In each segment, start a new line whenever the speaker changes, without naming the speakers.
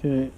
Okay.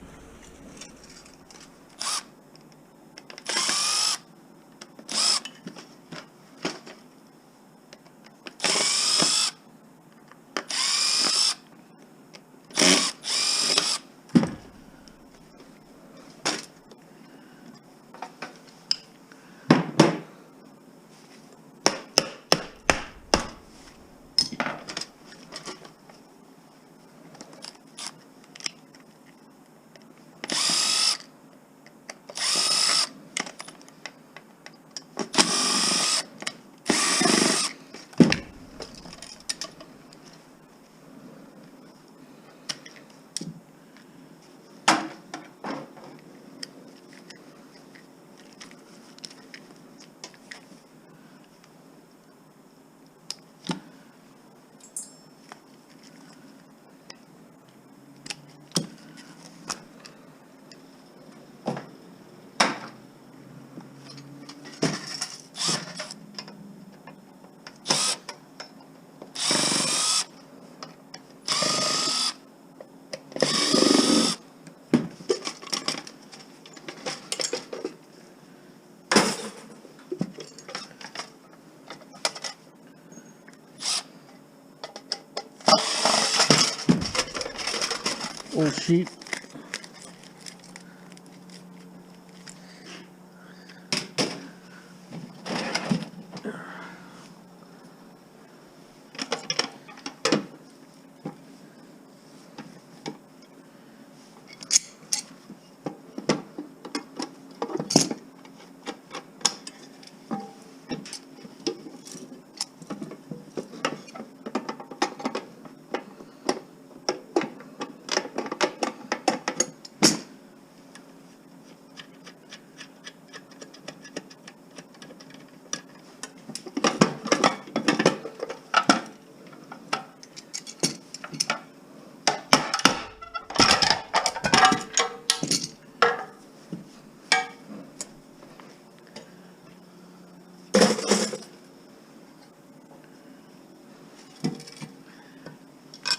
Old sheet.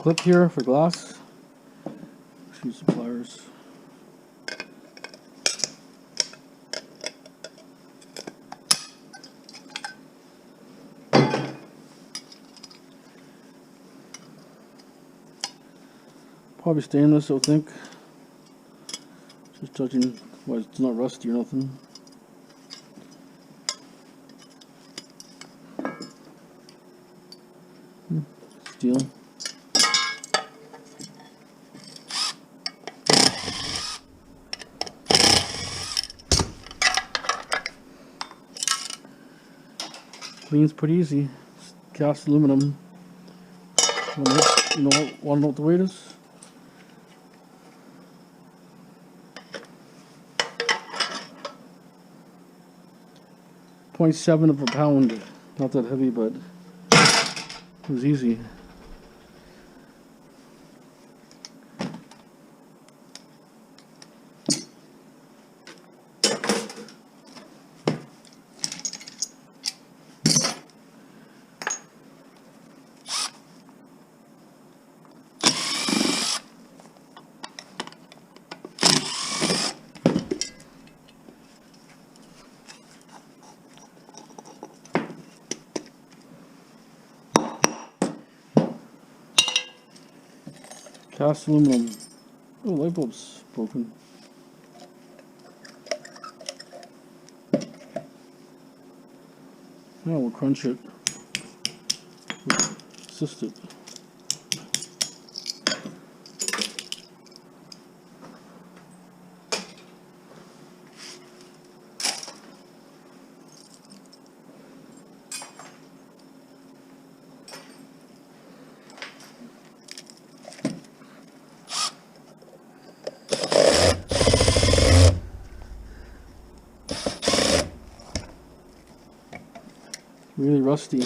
Clip here for glass. Use the pliers. Probably stainless, I think. Just judging why it's not rusty or nothing. Steel. Cleans pretty easy. It's cast aluminum. Want to know what the weight is? .7 of a pound. Not that heavy, but it was easy. Cast aluminum. Oh, light bulb's broken. Now we'll crunch it. Assist it. Really rusty.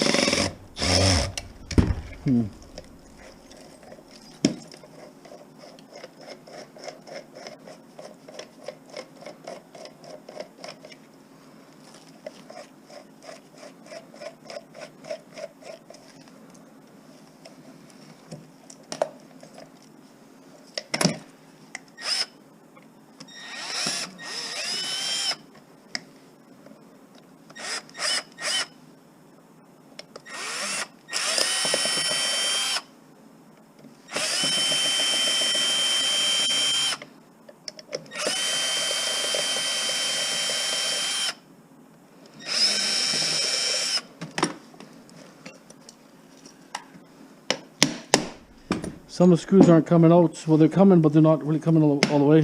Some of the screws aren't coming out. Well, they're coming, but they're not really coming all the way.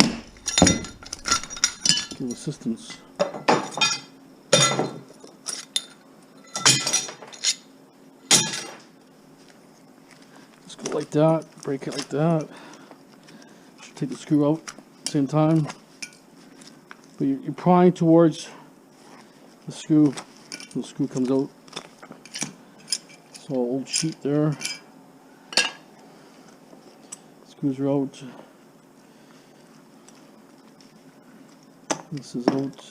Give assistance. Just go like that. Break it like that. Should take the screw out at the same time. But you're prying towards the screw. The screw comes out. So old sheet there. Screws are out. This is out.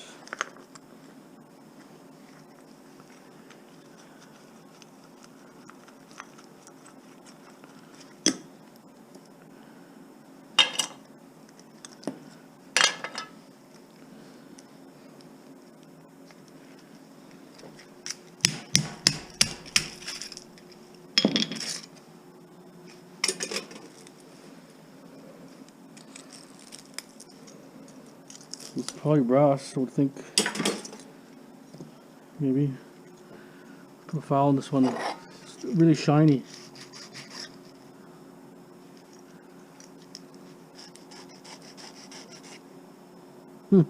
It's probably brass, I would think. Maybe. Put a file on this one. It's really shiny. Can't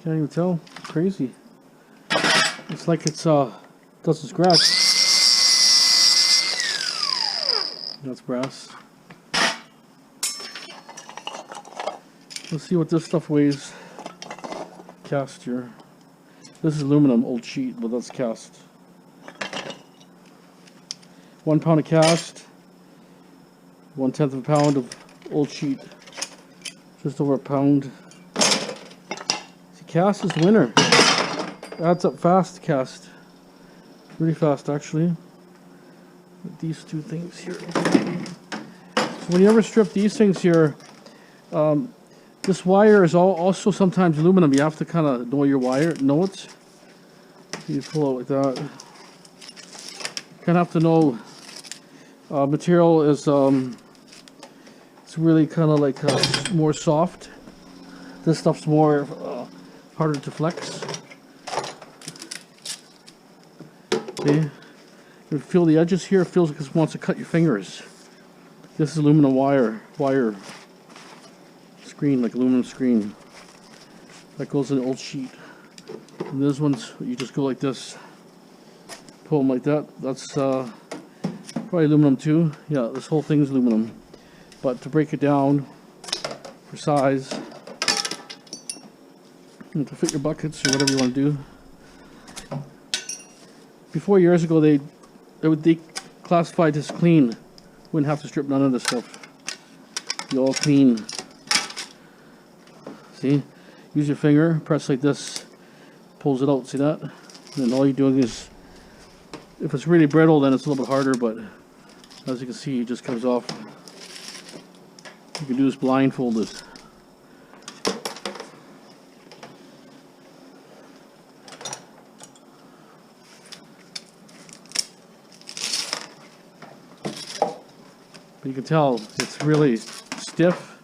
even tell. It's crazy. It's like it's doesn't scratch. That's brass. Let's see what this stuff weighs. Cast here. This is aluminum, old sheet, but that's cast. 1 pound of cast. 1/10 of a pound of old sheet. Just over a pound. See, cast is the winner. Adds up fast, cast. Really fast, actually. With these two things here. So when you ever strip these things here, this wire is also sometimes aluminum. You have to kind of know your wire, know it. You pull out like that. You kind of have to know material is it's really kind of like more soft. This stuff's more harder to flex. See, you feel the edges here. It feels like it wants to cut your fingers. This is aluminum wire. Screen, like aluminum screen that goes in an old sheet. And those ones you just go like this, pull them like that. That's probably aluminum too. Yeah, this whole thing is aluminum. But to break it down for size and to fit your buckets or whatever you want to do. Before, years ago, they classified this clean. Wouldn't have to strip none of this stuff. Be all clean. See, use your finger, press like this, pulls it out. See that? And then all you're doing is, if it's really brittle, then it's a little bit harder. But as you can see, it just comes off. You can do this blindfolded. But you can tell it's really stiff,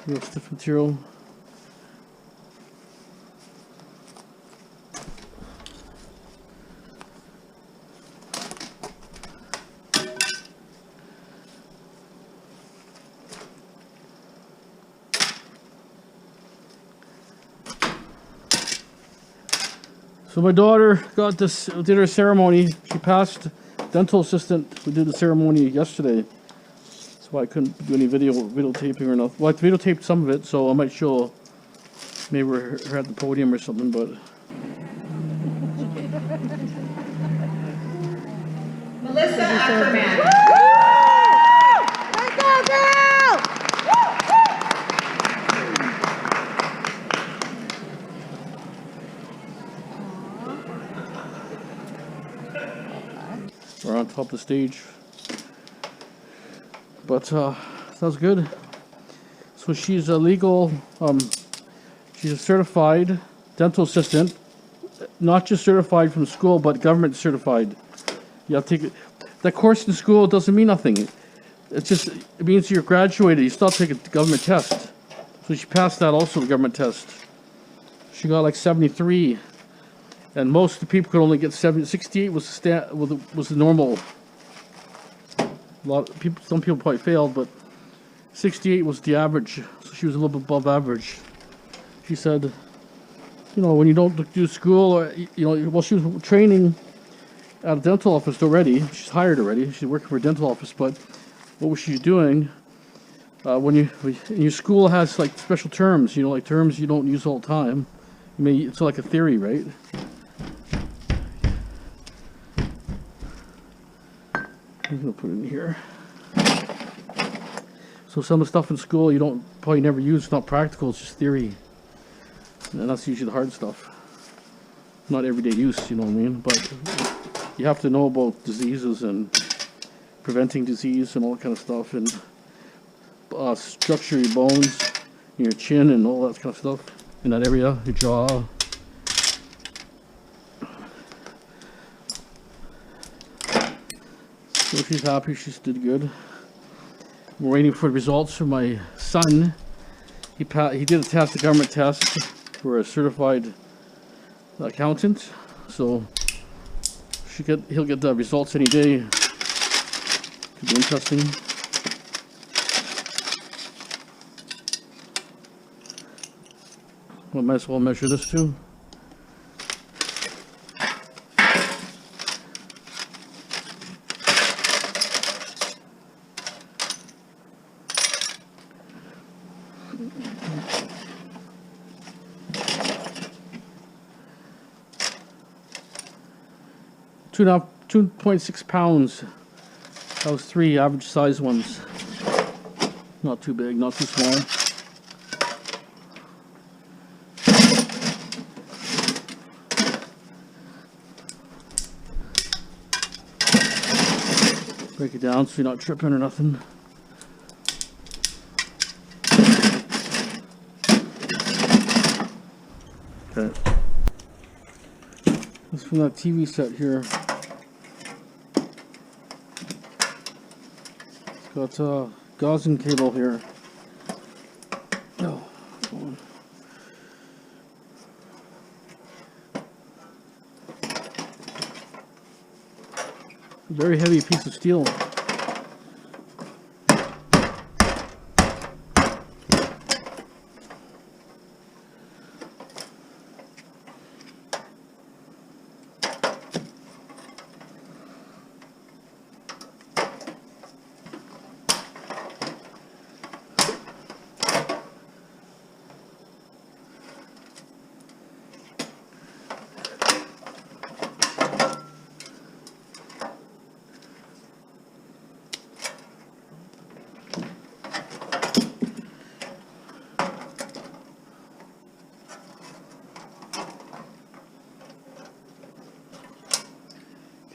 real stiff material. So my daughter got this, did her ceremony. She passed dental assistant. We did the ceremony yesterday. That's why I couldn't do any videotaping or nothing. Well, I videotaped some of it, so I might show maybe her at the podium or something, but.
Melissa Ackerman.
Let's go, girl!
We're on top of the stage, but sounds good. So she's a legal, she's a certified dental assistant, not just certified from school, but government certified. You have to take it. That course in school doesn't mean nothing. It means you're graduated. You still take a government test. So she passed that also, the government test. She got like 73. And most of the people could only get 68 was the normal. A lot of people, some people probably failed, but 68 was the average, so she was a little bit above average. She said, you know, when you don't do school, or, you know, well, she was training at a dental office already. She's hired already. She's working for a dental office, but what was she doing? When your school has like special terms, you know, like terms you don't use all the time. You may, it's like a theory, right? I'm gonna put it in here. So some of the stuff in school you don't probably never use. It's not practical. It's just theory, and that's usually the hard stuff. Not everyday use, you know what I mean? But you have to know about diseases and preventing disease and all that kind of stuff, and structure your bones, your chin, and all that kind of stuff in that area, your jaw. So she's happy. She did good. We're waiting for the results from my son. He did a test, a government test for a certified accountant. So he'll get the results any day. Could be interesting. Well, might as well measure this too. Two and a half, 2.6 pounds. That was 3 average size ones. Not too big, not too small. Break it down so you're not tripping or nothing. Okay. This is from that TV set here. It's got gauze cable here. Oh, very heavy piece of steel.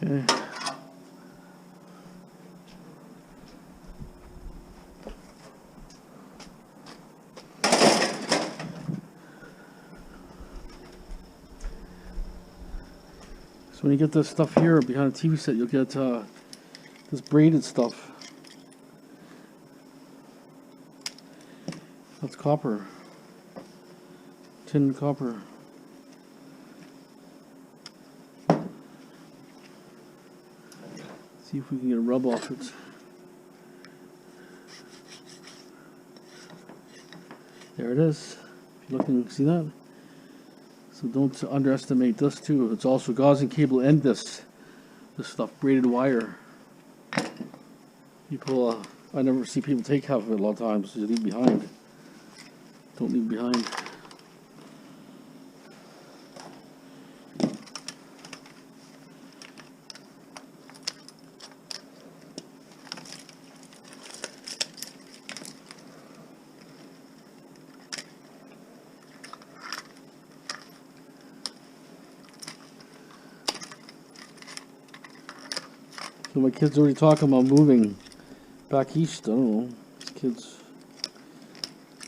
Okay. So when you get this stuff here behind the TV set, you'll get this braided stuff. That's copper. Tin copper. See if we can get a rub off it. There it is. If you're looking, see that? So don't underestimate this too. It's also gauze cable and this stuff, braided wire. People, I never see people take half of it a lot of times. They leave behind. Don't leave behind. So my kids already talking about moving back east. I don't know. These kids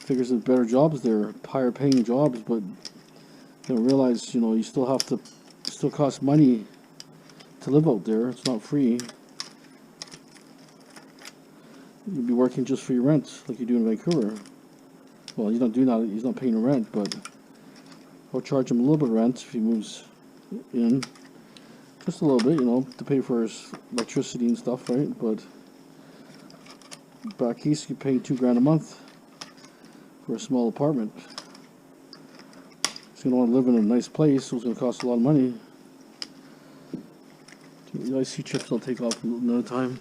figures there's better jobs there, higher paying jobs, but they don't realize, you know, you still have to, still costs money to live out there. It's not free. You'd be working just for your rent, like you do in Vancouver. Well, he's not doing that. He's not paying the rent, but I'll charge him a little bit of rent if he moves in. Just a little bit, you know, to pay for his electricity and stuff, right? But Back east, you pay $2 a month for a small apartment. So you don't want to live in a nice place, so it's going to cost a lot of money. The icy chips I'll take off another time.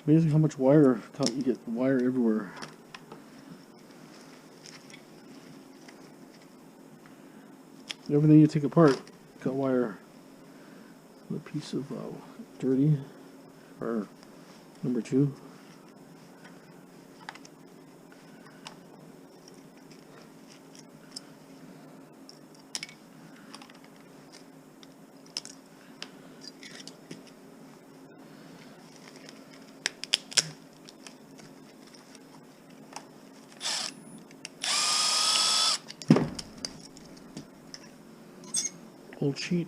Amazing how much wire you get. Wire everywhere. Everything you take apart got wire. A piece of dirty, or number 2. Old sheet.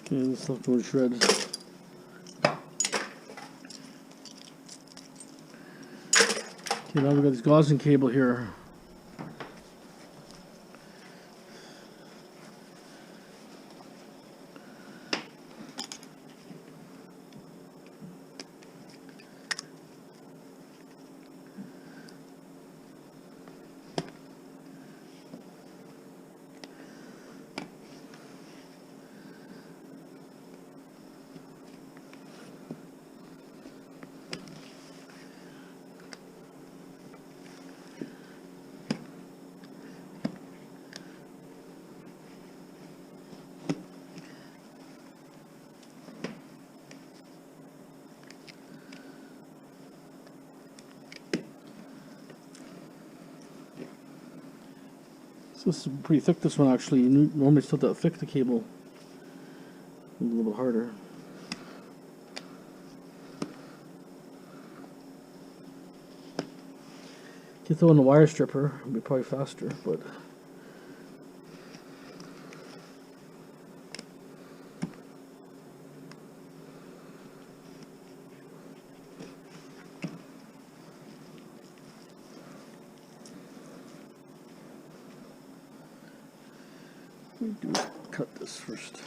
Okay, this stuff goes to shred. Okay, now we've got this gauze cable here. So this is pretty thick, this one actually. Normally it's not that thick, the cable. A little bit harder. If you throw in a wire stripper, it'd be probably faster, but cut this first.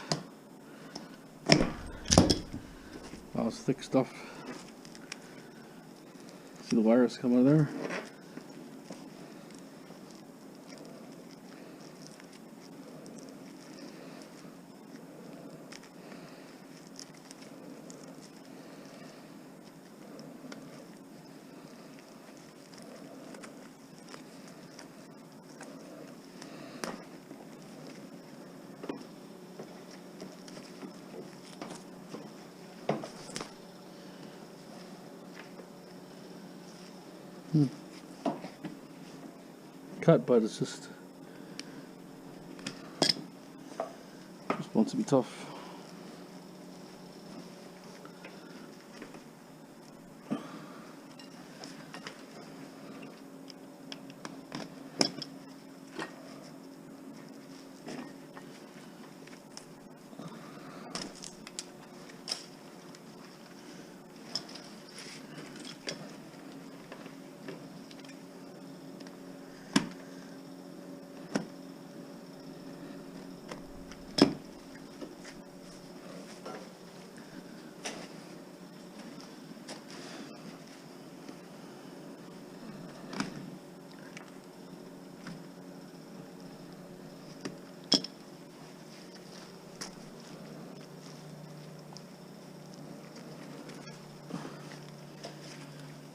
Wow, it's thick stuff. See the wires come out of there? Cut, but it's just wants to be tough.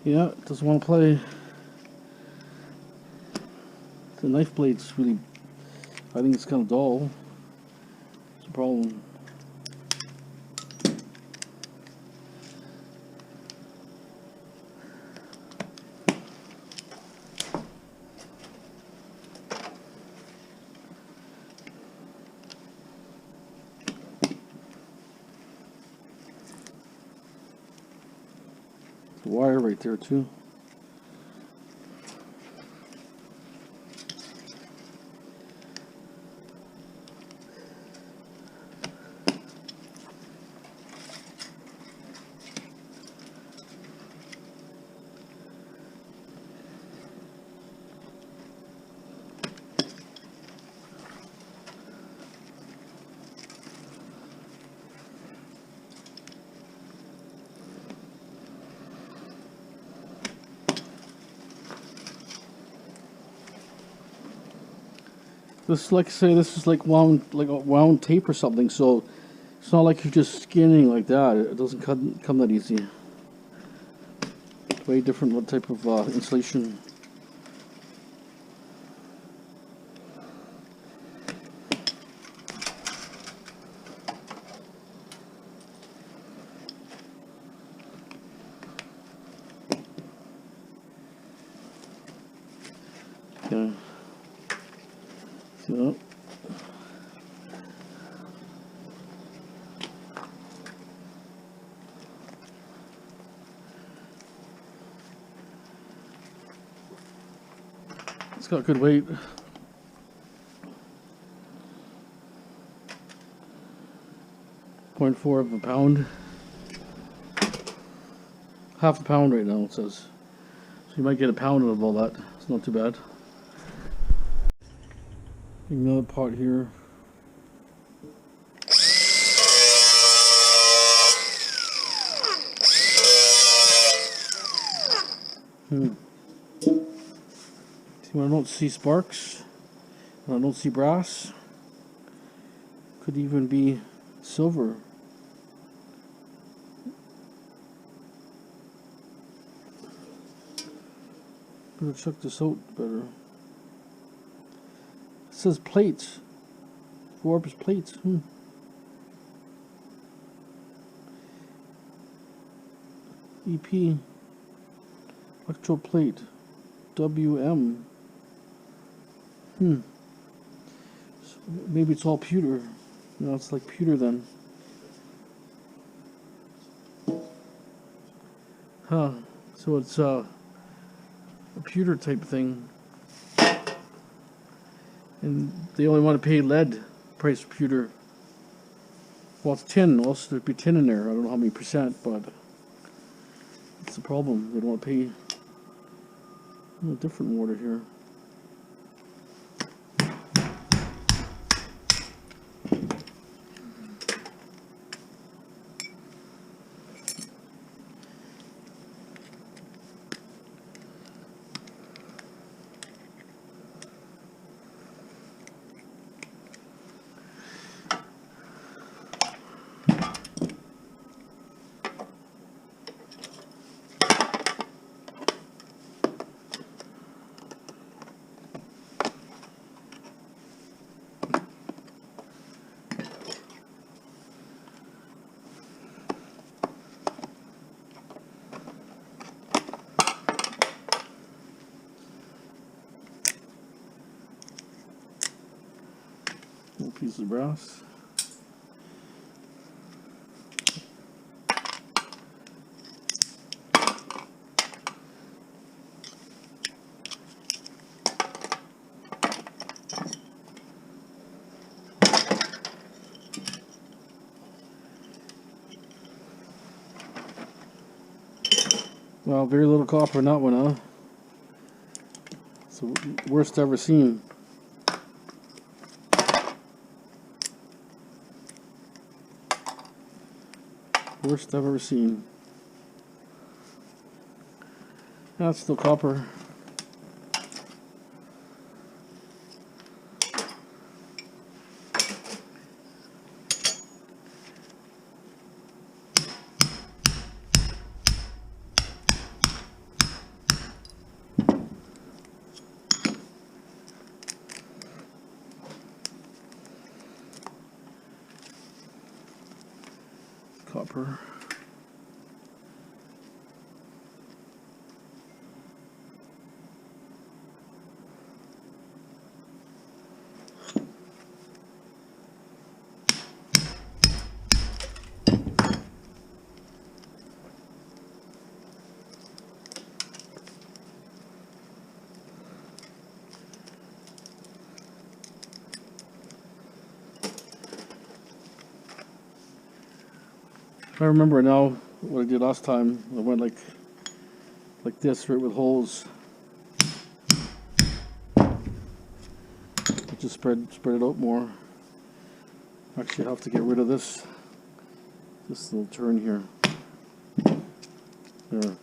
Yeah, it doesn't want to play. The knife blade's really, I think it's kind of dull. It's a problem. Wire right there too. This, like say, this is like wound tape or something. So it's not like you're just skinning like that. It doesn't come that easy. Way different what type of insulation. Okay. So. It's got good weight. .4 of a pound. Half a pound right now, it says. So you might get a pound out of all that. It's not too bad. Another pot here. See, when I don't see sparks, when I don't see brass, could even be silver. Better check this out better. It says plates. Forbes plates. EP. Electroplate. WM. So maybe it's all pewter. No, it's like pewter then. Huh. So it's a pewter type thing. And they only want to pay lead price for pewter. Well, it's tin. Also, there'd be tin in there. I don't know how many percent, but it's the problem. They don't want to pay a different water here. Little piece of brass. Well, very little copper in that one, huh? It's the worst I've ever seen. Worst I've ever seen. That's still copper. Copper. I remember now what I did last time. I went like this, right, with holes. I just spread it out more. Actually, I have to get rid of this little turn here. There.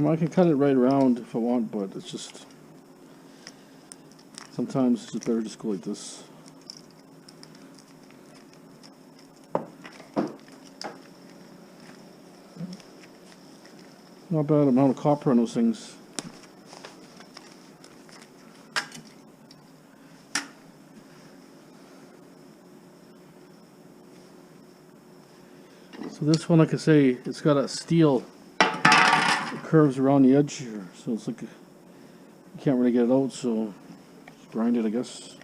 I can cut it right around if I want, but it's just sometimes it's just better just go like this. Not bad amount of copper on those things. So this one, like I say, it's got a steel curves around the edge here, so it's like you can't really get it out, so just grind it, I guess.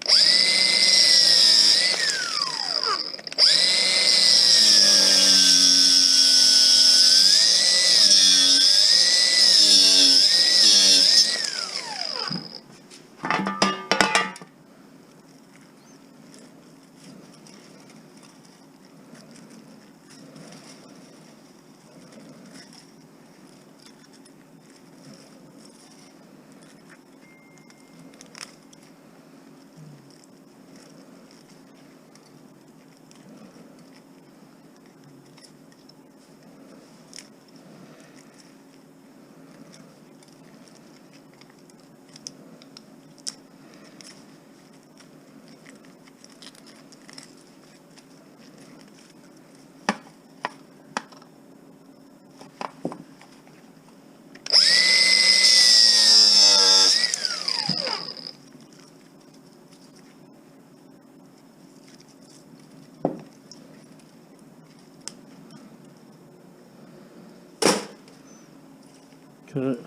Cut it.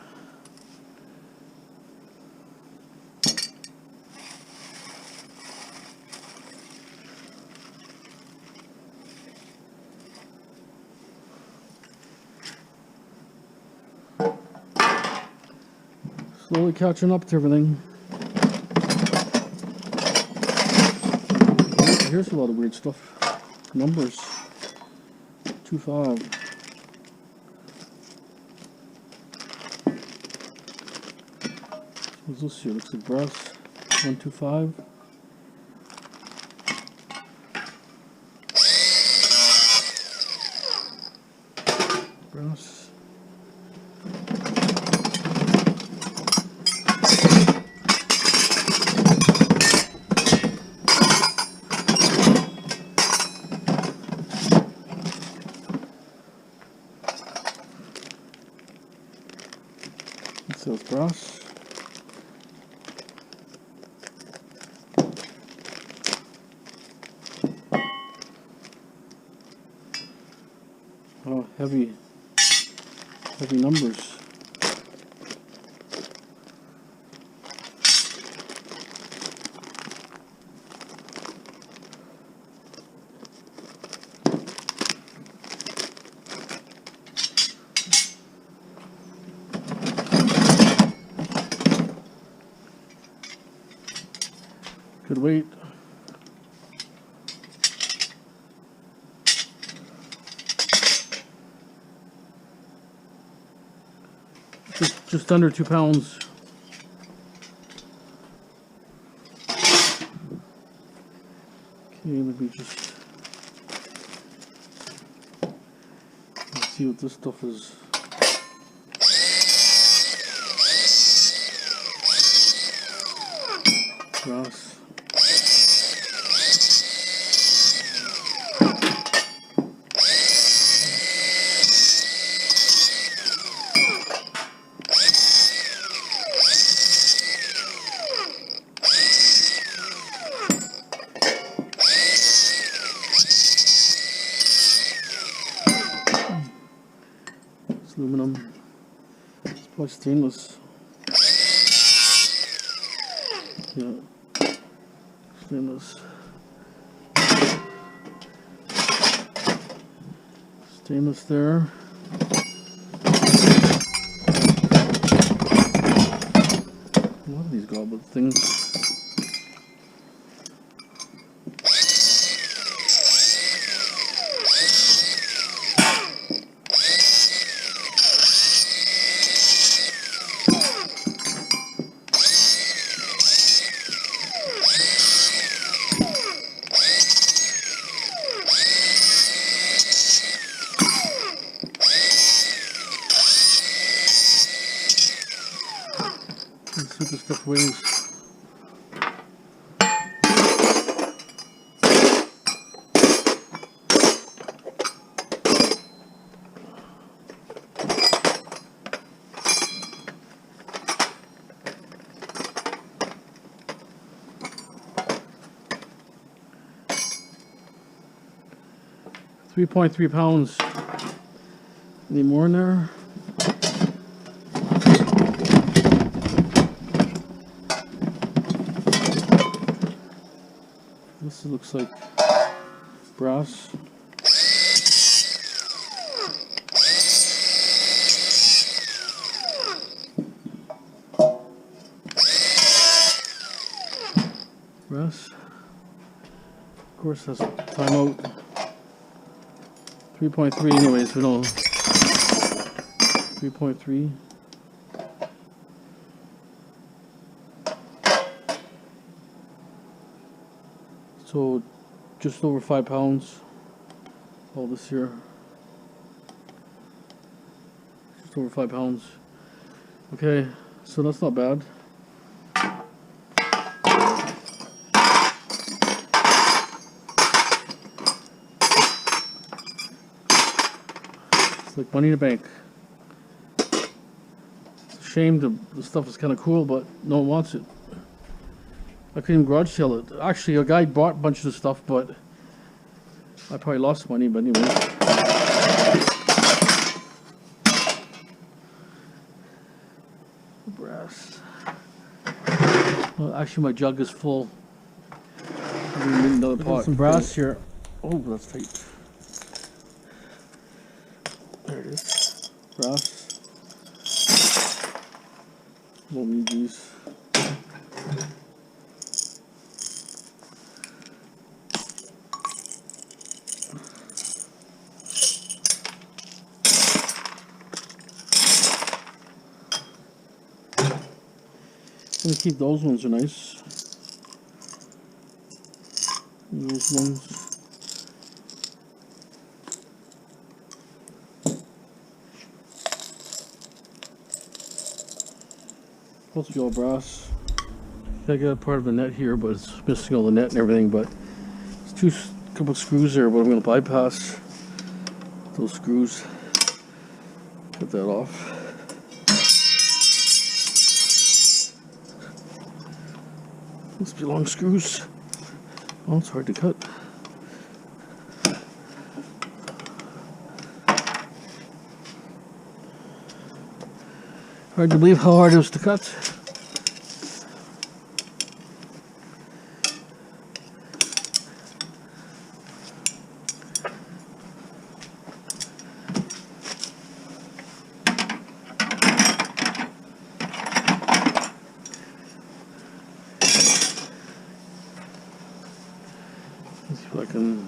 Slowly catching up to everything. Here's a lot of weird stuff. Numbers. 2-5. What's this here? Looks like brass. 125. Brass. It says brass. Oh, heavy numbers. Good weight. Just under 2 pounds. Okay, let me just see what this stuff is. Brass. Aluminum. It's probably stainless. Yeah, stainless. Stainless there. things. Let's see what this stuff weighs. £3.3. Any more in there? This looks like brass. Brass. Of course, that's timeout. 3.3 anyways, we don't. 3.3. So just over 5 pounds. All this here. Just over 5 pounds. Okay, so that's not bad. It's like money in the bank. It's a shame the stuff is kind of cool, but no one wants it. I couldn't even garage sale it. Actually, a guy bought a bunch of the stuff, but I probably lost money, but anyway. Brass. Well, actually, my jug is full. I'm gonna need another pot. Some brass here. Oh, that's tight. There it is. Brass. Won't need these. I'm gonna keep those ones, are nice. And those ones. Supposed to be all brass. I got part of the net here, but it's missing all the net and everything. But it's couple screws there, but I'm gonna bypass those screws. Cut that off. Must be long screws. Oh, it's hard to cut. Hard to believe how hard it was to cut. Let's see if I can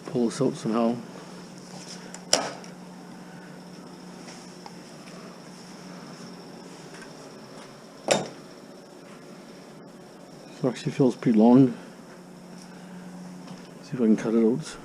pull this out somehow. It actually feels pretty long. See if I can cut it out.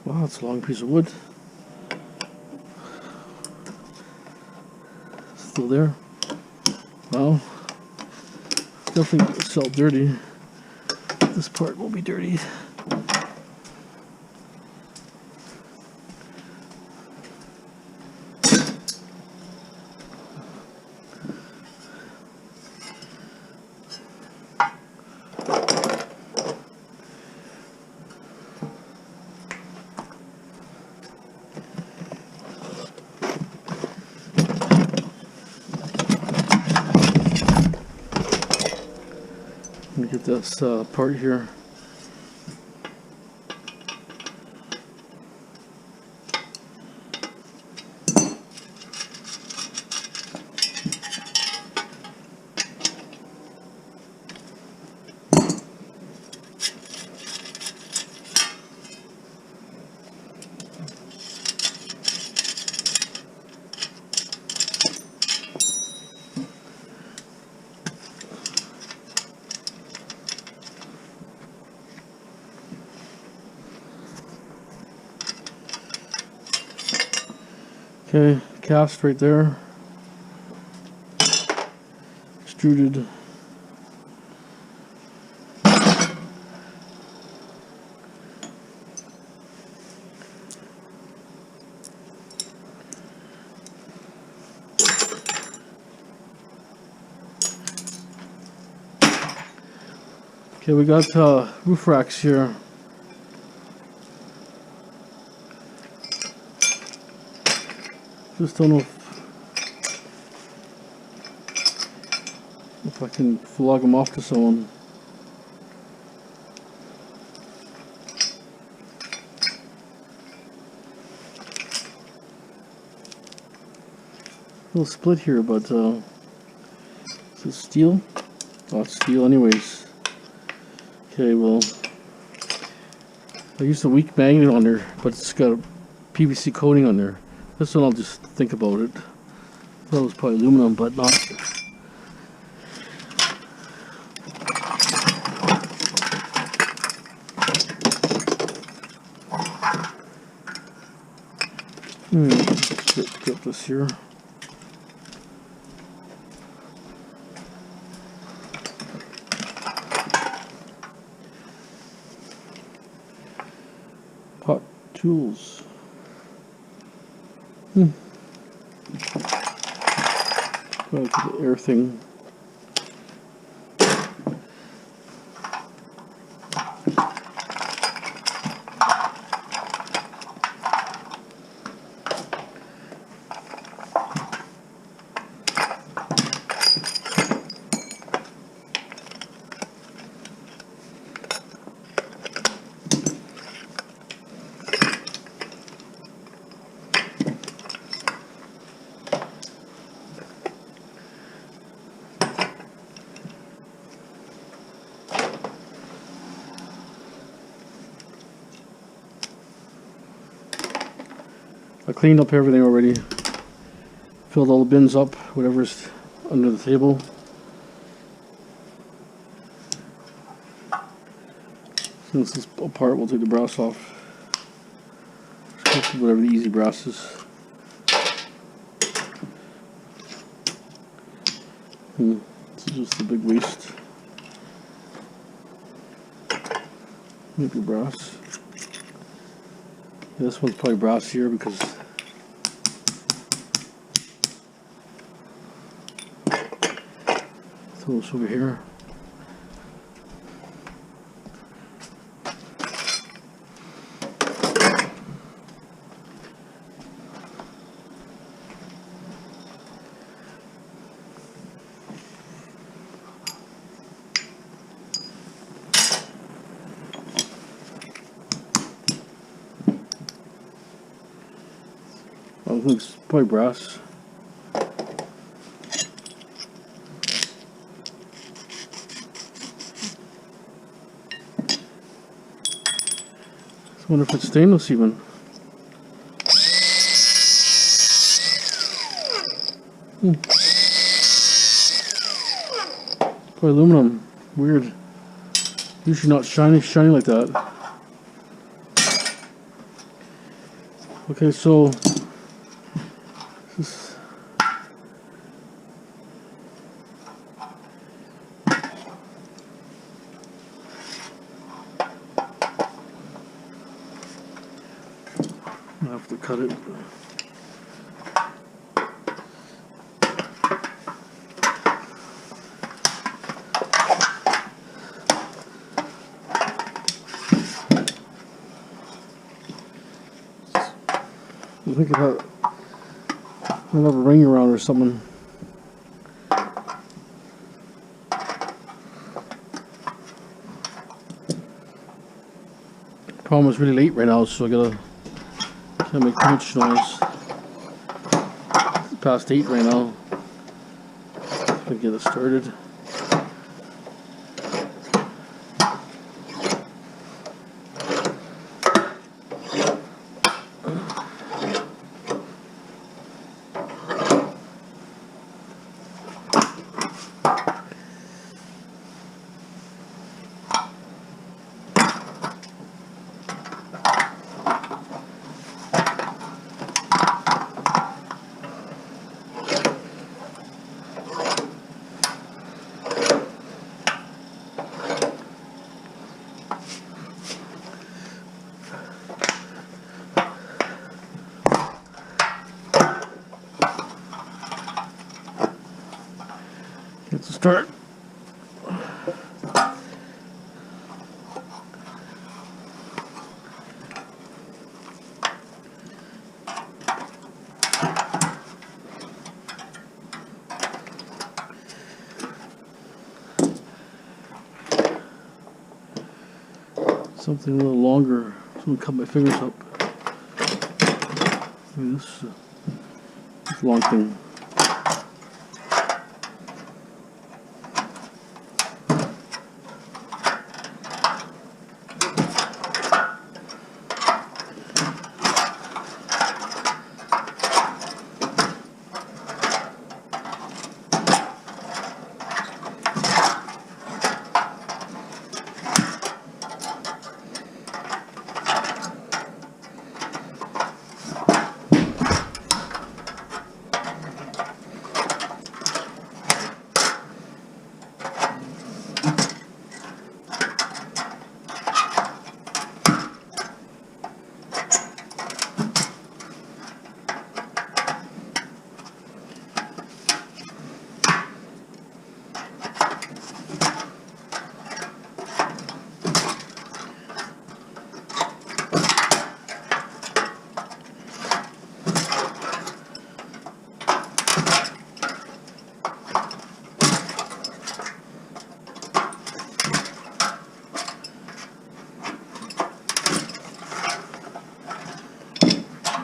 Wow, it's a long piece of wood. Still there. Wow. Definitely it's all dirty. This part will be dirty. get this part here. Okay, cast right there. Extruded. Okay, we got roof racks here. Just don't know if I can flog them off to someone. Little split here, but is it steel? Oh, it's steel anyways. Okay, well, I used a weak magnet on there, but it's got a PVC coating on there. This one I'll just think about it. I thought it was probably aluminum, but not. Let's get this here. Pot tools. Go to the air thing. I cleaned up everything already. Filled all the bins up, whatever's under the table. Since this apart, we'll take the brass off. Just whatever the easy brass is. This is just the big waste. Maybe brass. Yeah, this one's probably brass here because throw this over here. I think it's probably brass. I wonder if it's stainless even. Probably aluminum. Weird. Usually not shiny like that. Okay, so this I have to cut it. I think about I'll have a ring around or something. Problem is really late right now, so I can't make too much noise. It's past 8 right now. Gotta get it started. Let's start. Something a little longer. So I'm gonna cut my fingers up. This long thing.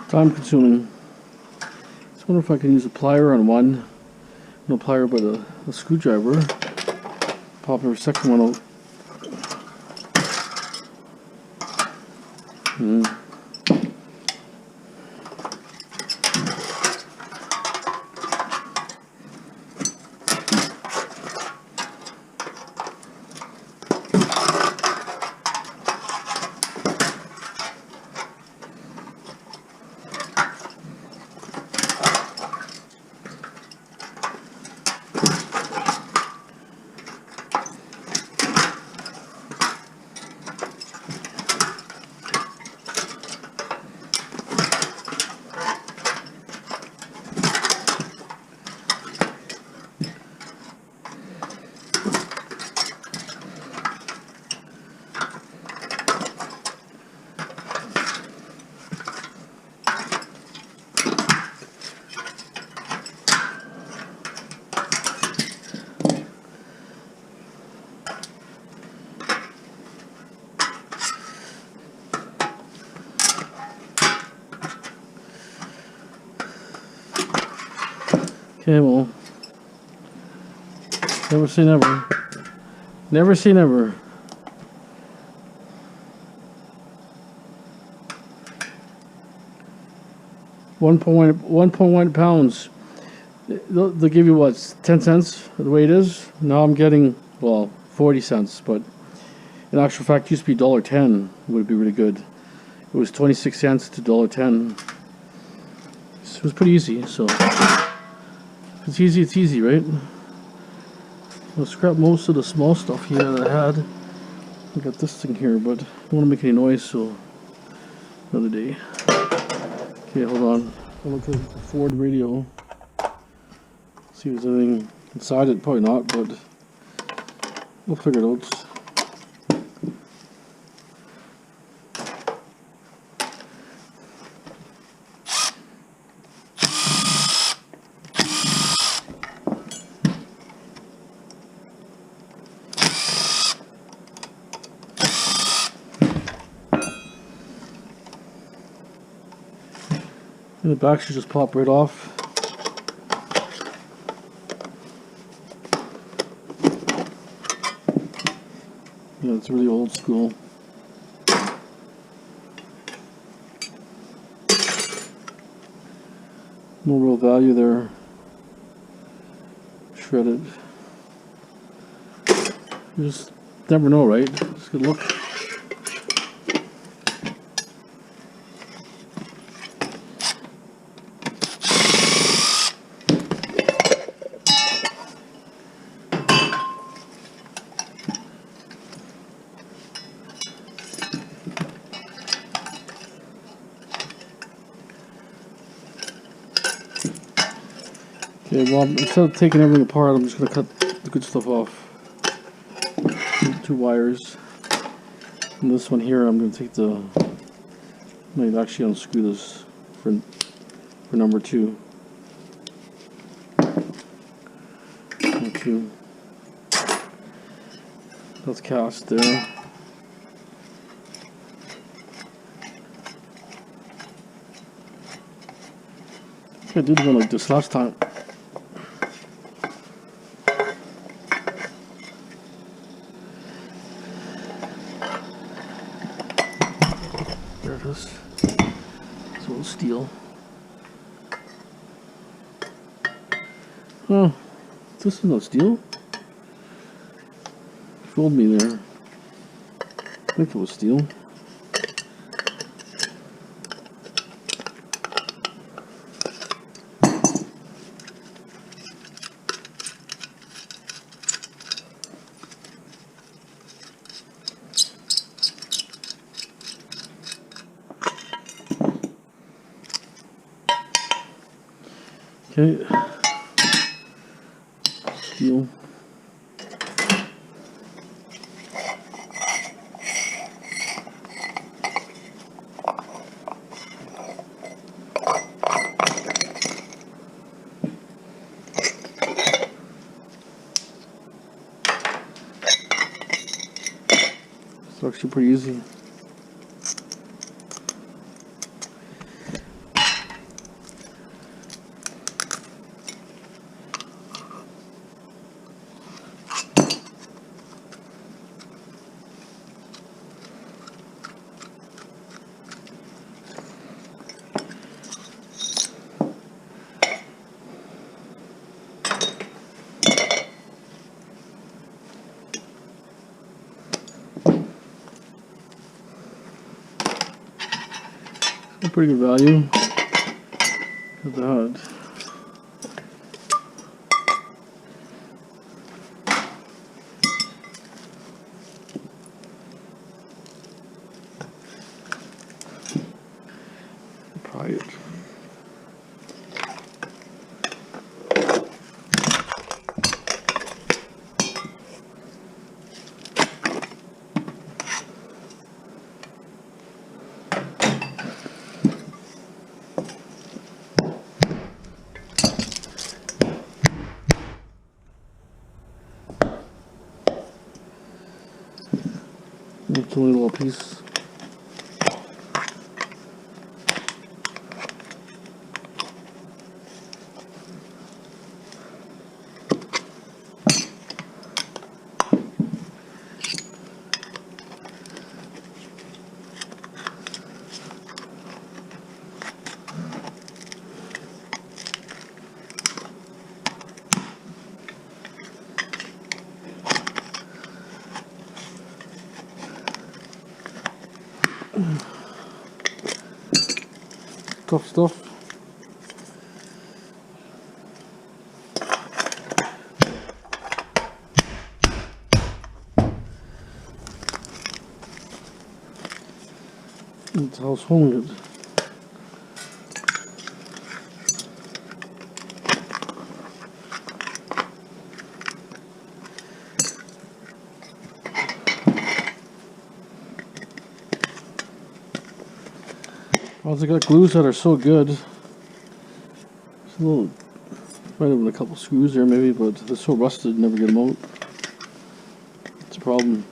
Time consuming. Just wonder if I can use a plier on one, no plier but a screwdriver. Pop every second one out. Okay, well, never say never. Never say never. One point one pounds. They'll give you what, 10 cents the way it is. Now I'm getting, well, 40 cents, but in actual fact, it used to be $1.10. Would be really good. It was 26 cents to $1.10. It was pretty easy, so. It's easy, right? I'll scrap most of the small stuff here that I had. I got this thing here, but I don't want to make any noise, so another day. Okay, hold on. I'll look at the Ford radio. See if there's anything inside it. Probably not, but we'll figure it out. And the back should just pop right off. Yeah, it's really old school. No real value there. Shredded. You just never know, right? Just good look. Okay, well, instead of taking everything apart, I'm just going to cut the good stuff off. Two wires. And this one here, I'm going to take the... I might actually unscrew this for number 2. Number 2. That's cast there. I did one like this last time. There it is. It's old steel. Oh, this is not steel. Fooled me there. I think it was steel. Okay, steel. It's actually pretty easy. Pretty good value. Look at that. Pry it. It's only a little piece. Tough stuff. That's how it's holding it. Well, they got glues that are so good. It's a little, might have been a couple screws there maybe, but they're so rusted, never get them out. It's a problem.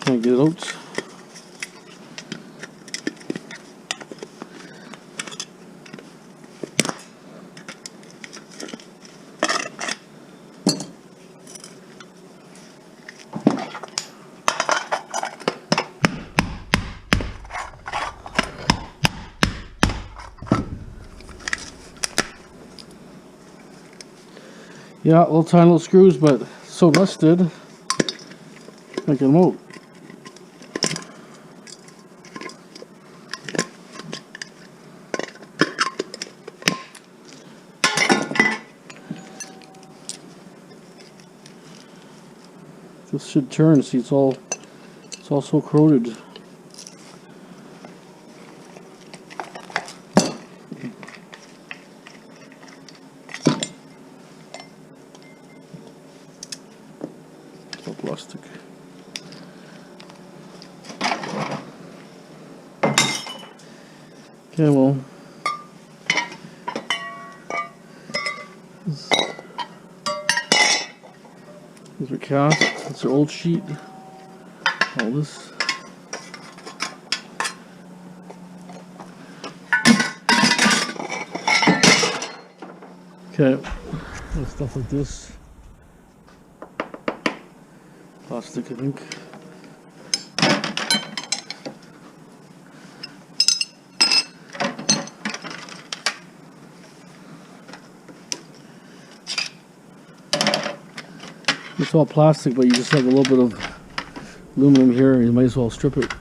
Can't get it out. Yeah, little tiny little screws, but so rusted, make them out. This should turn. See, it's all so corroded. Plastic. Okay, well, these are cast. That's their old sheet. All this. Okay, stuff like this. Plastic, I think. It's all plastic, but you just have a little bit of aluminum here. You might as well strip it.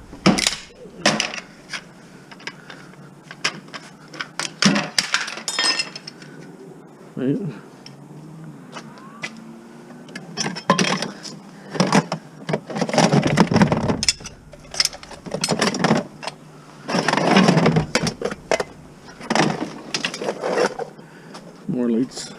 Right. More lights.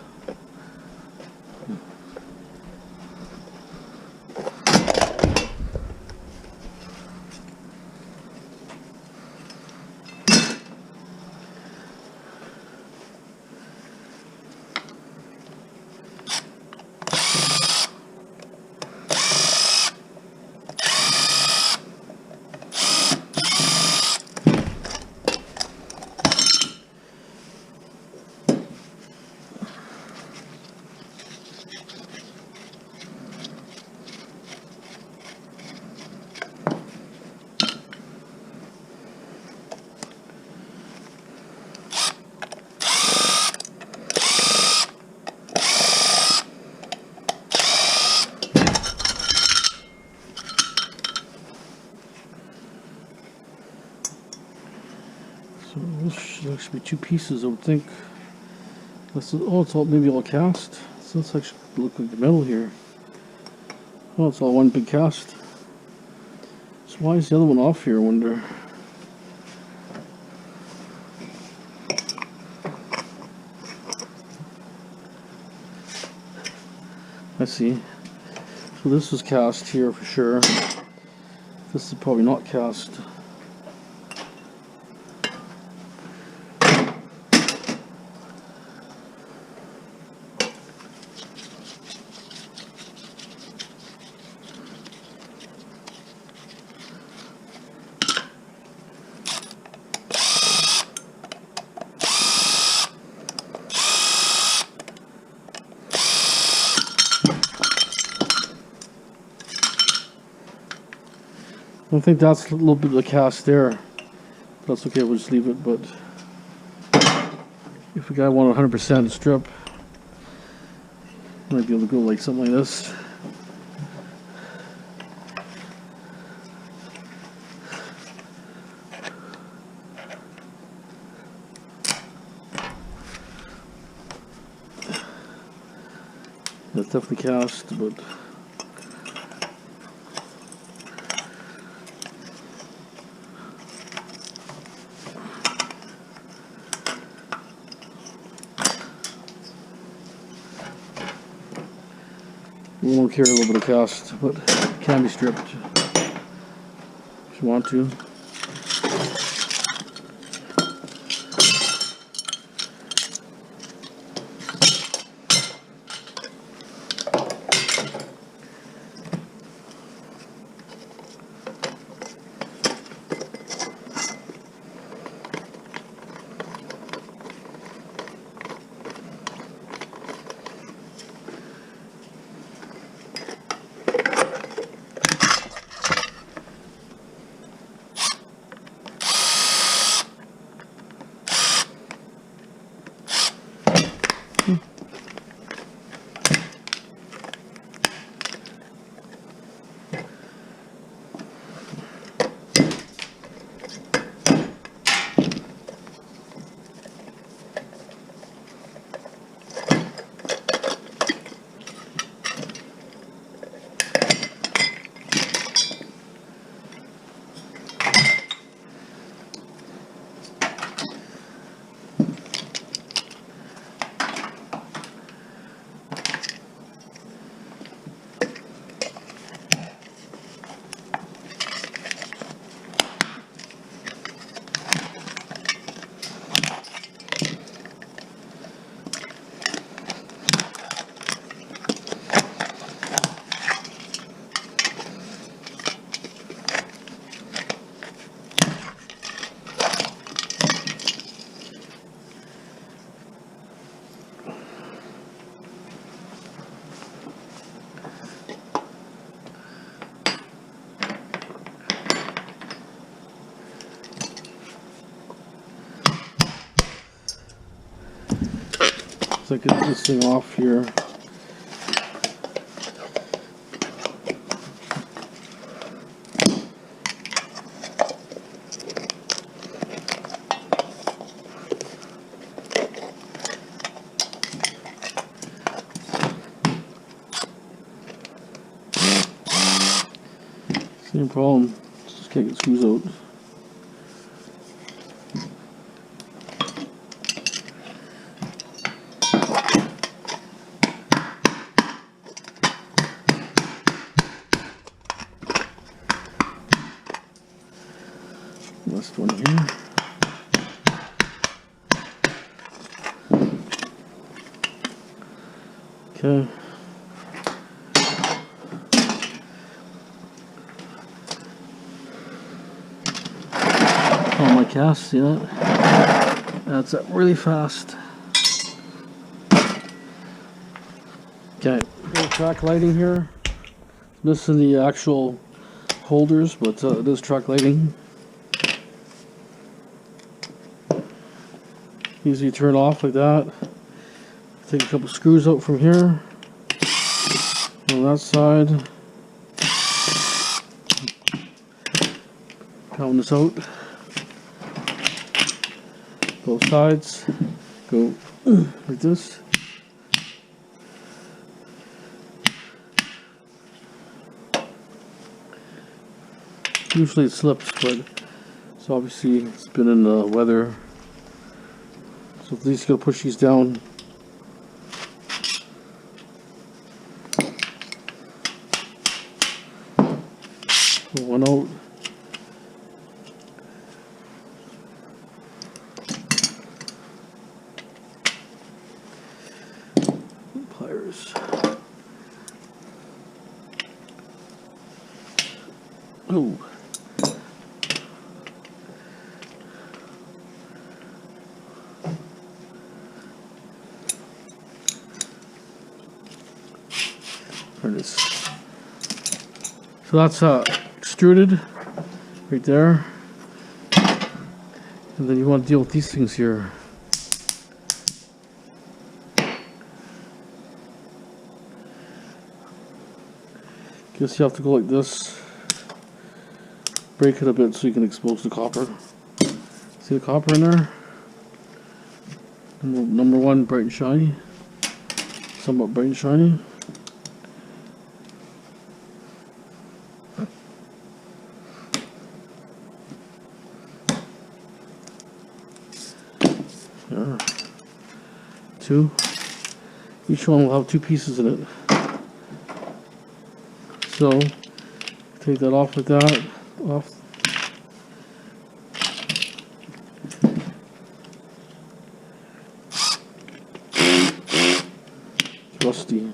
So this should actually be two pieces, I would think. This is, oh, it's all maybe all cast. So it's actually look like the metal here. Oh, it's all one big cast. So why is the other one off here, I wonder? I see. So this was cast here for sure. This is probably not cast. I think that's a little bit of the cast there. That's okay, we'll just leave it, but if the guy wanted 100% strip, might be able to go like something like this. That's definitely cast, but we won't carry a little bit of cast, but it can be stripped if you want to. So I get this thing off here. Same problem, just can't get screws out. Last one here. Okay. Oh, my cast, see that? That's up really fast. Okay, track lighting here. Missing the actual holders, but it is track lighting. Easy to turn off like that. Take a couple screws out from here. On that side. Pound this out. Both sides. Go like this. Usually it slips, but it's obviously it's been in the weather. So at least you gotta push these down. Pull one out. Pliers. Oh. There it is. So that's extruded right there, and then you want to deal with these things here. Guess you have to go like this, break it a bit so you can expose the copper. See the copper in there? Number one, bright and shiny. Somewhat bright and shiny. There. Two. Each one will have two pieces in it. So take that off like that. Off. It's rusty.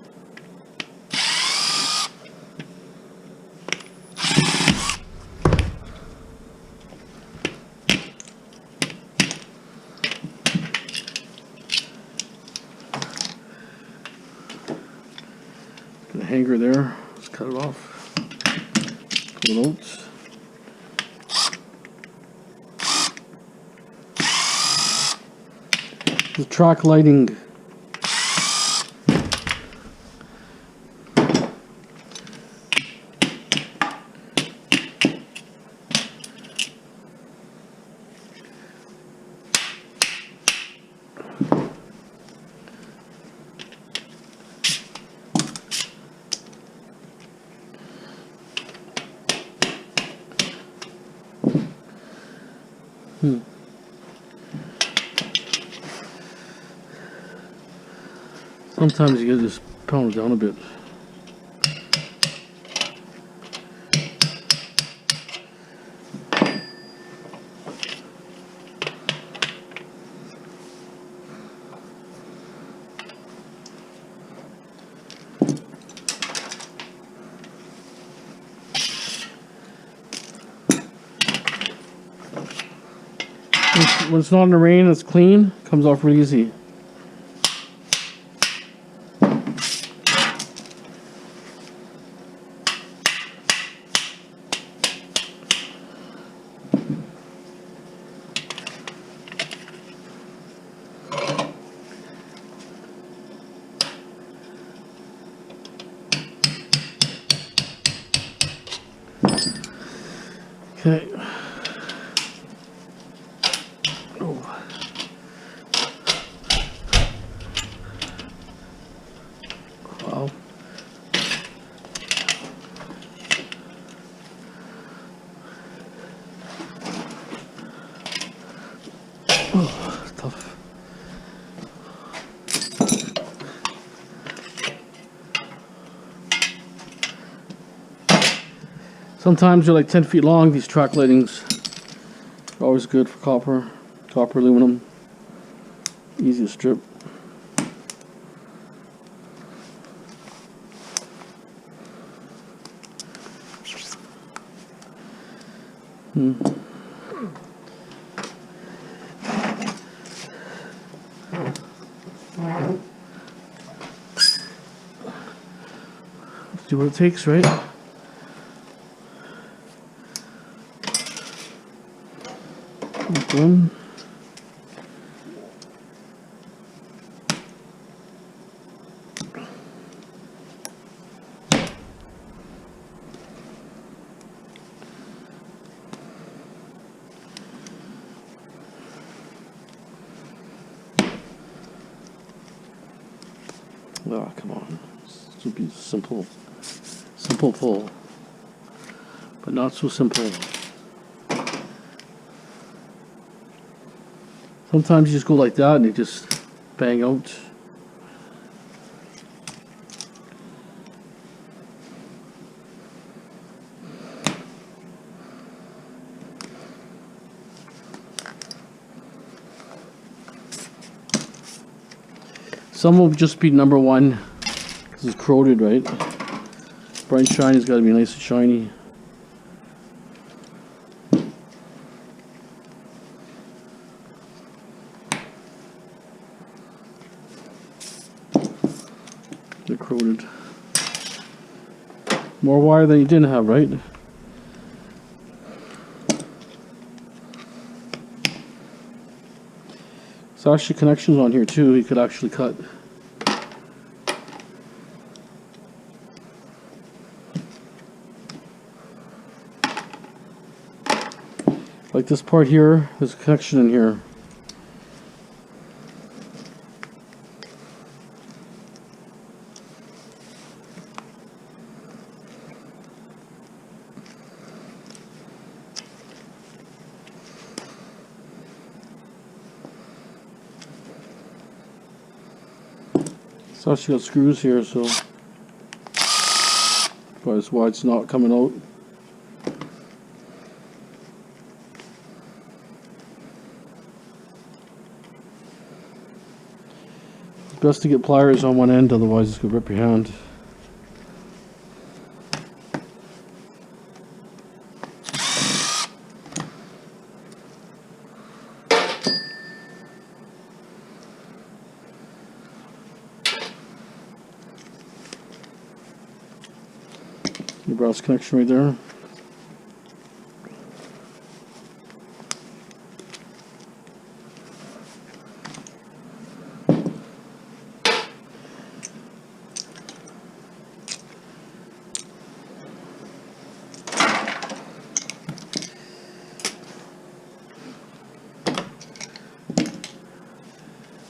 The hanger there, let's cut it off. Pull it out. The track lighting. Sometimes you gotta just pound it down a bit. When it's not in the rain, it's clean, comes off really easy. Okay. Oh. Wow. Oh, tough. Sometimes they're like 10 feet long, these track lightings. They're always good for copper, aluminum. Easy to strip. Let's do what it takes, right? Boom. Oh, come on. This would be simple pull, but not so simple. Sometimes you just go like that and you just bang out. Some will just be number one because it's corroded, right? Bright shiny's got to be nice and shiny. They're corroded. More wire than you didn't have, right? There's actually connections on here too, you could actually cut. Like this part here, there's a connection in here. It's actually got screws here, so that's why it's not coming out. It's best to get pliers on one end, otherwise it's going to rip your hand. Your brass connection right there.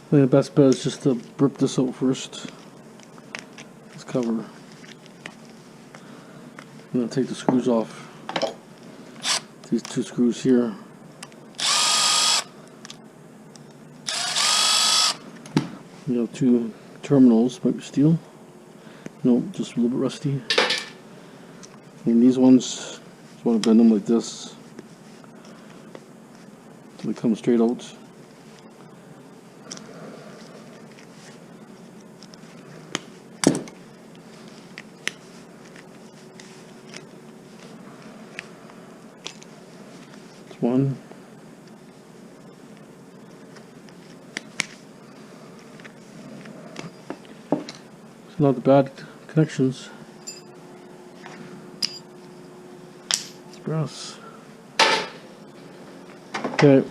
I think the best bet is just to rip this out first. This cover. I'm going to take the screws off. These two screws here. You have two terminals, might be steel. No, just a little bit rusty. And these ones, just want to bend them like this. So they come straight out. One. It's not the bad connections. It's brass. Okay.